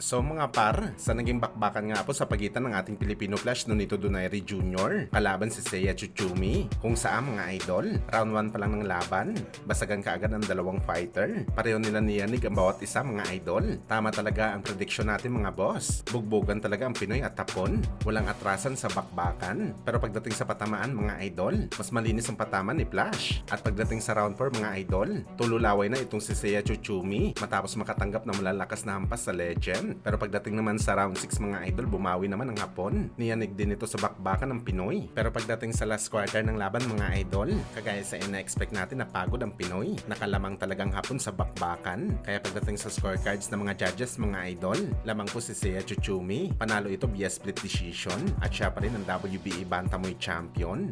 So mga par, sa naging bakbakan nga po sa pagitan ng ating Filipino Flash Nonito Donaire Jr. kalaban si Seiya Chuchumi, kung saan mga idol, round 1 pa lang ng laban, basagan kaagad ang dalawang fighter. Pareho nila niyanig ang bawat isa mga idol. Tama talaga ang prediction natin mga boss. Bugbogan talaga ang Pinoy at tapon. Walang atrasan sa bakbakan. Pero pagdating sa patamaan mga idol, mas malinis ang pataman ni Flash. At pagdating sa round 4 mga idol, tululaway na itong si Seiya Chuchumi matapos makatanggap ng malalakas na hampas sa legend. Pero pagdating naman sa round 6 mga idol, bumawi naman ang Hapon. Niyanig din ito sa bakbakan ng Pinoy. Pero pagdating sa last quarter ng laban mga idol, kagaya sa ina-expect natin na pagod ang Pinoy, nakalamang talagang Hapon sa bakbakan. Kaya pagdating sa scorecards ng mga judges mga idol, lamang po si Seiya Chuchumi. Panalo ito via split decision at siya pa rin ang WBA Bantamweight Champion.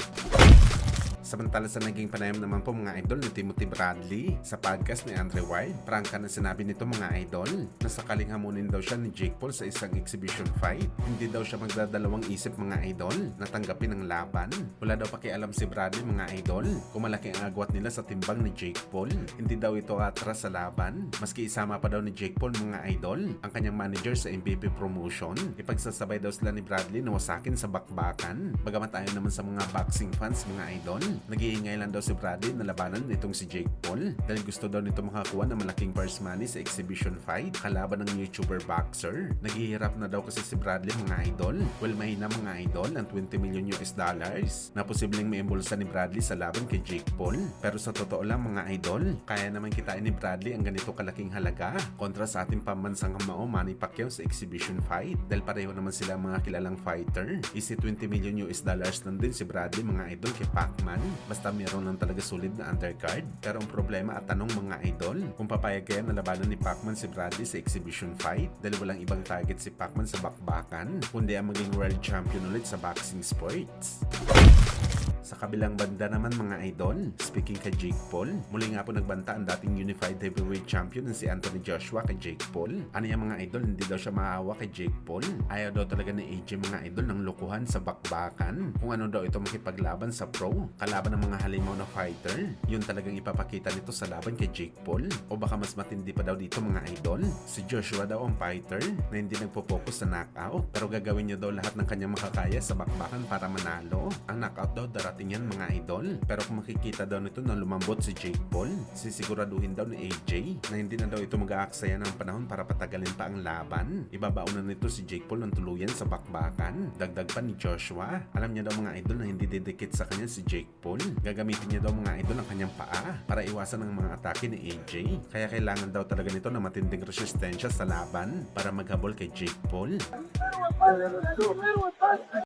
Samantala sa naging panayam naman po mga idol ni Timothy Bradley sa podcast ni Andre Ward, prangka na sinabi nito mga idol na sakaling hamunin daw siya ni Jake Paul sa isang exhibition fight, hindi daw siya magdadalawang isip mga idol na tanggapin ang laban. Wala daw pakialam si Bradley mga idol kung malaki ang agwat nila sa timbang ni Jake Paul. Hindi daw ito atras sa laban, maski isama pa daw ni Jake Paul mga idol ang kanyang manager sa MVP promotion. Ipagsasabay daw sila ni Bradley na wasakin sa bakbakan. Bagamat tayo naman sa mga boxing fans mga idol, nag-iingay lang daw si Bradley na labanan nitong si Jake Paul dahil gusto daw nito makakuha ng malaking purse money sa exhibition fight kalaban ng YouTuber boxer. Naghihirap na daw kasi si Bradley mga idol. Well, mahina mga idol ang 20 million US dollars na posibleng maimbulsa ni Bradley sa laban kay Jake Paul. Pero sa totoo lang mga idol, kaya naman kitain ni Bradley ang ganito kalaking halaga kontra sa ating pambansang kamao Manny Pacquiao sa exhibition fight dahil pareho naman sila mga kilalang fighter. Isi 20 million US dollars lang din si Bradley mga idol kay Pacman. Basta meron lang talaga sulit na undercard. Pero ang problema at tanong mga idol, kung papayag kaya na labanan ni Pacman si Bradley sa exhibition fight dahil walang ibang target si Pacman sa bakbakan, kundi ang maging world champion ulit sa boxing sports. Sa kabilang banda naman mga idol, speaking kay Jake Paul, muli nga po nagbanta ang dating Unified Heavyweight Champion na si Anthony Joshua kay Jake Paul. Ano yung mga idol, hindi daw siya maawa kay Jake Paul. Ayaw daw talaga ni AJ mga idol ng lukuhan sa bakbakan. Kung ano daw ito makipaglaban sa pro, kalaban ng mga halimaw na fighter, yun talagang ipapakita nito sa laban kay Jake Paul. O baka mas matindi pa daw dito mga idol, si Joshua daw ang fighter na hindi nagpo-focus sa knockout, pero gagawin niya daw lahat ng kanyang makakaya sa bakbakan para manalo. Ang knockout daw darating yan mga idol. Pero kung makikita daw nito na lumambot si Jake Paul, sisiguraduhin daw ni AJ na hindi na daw ito mag-aaksaya ng panahon para patagalin pa ang laban. Ibabaunan nito si Jake Paul ng tuluyan sa bakbakan. Dagdag pa ni Joshua, alam niya daw mga idol na hindi didikit sa kanya si Jake Paul. Gagamitin niya daw mga idol ang kanyang paa para iwasan ang mga atake ni AJ. Kaya kailangan daw talaga nito na matinding resistensya sa laban para maghabol kay Jake Paul.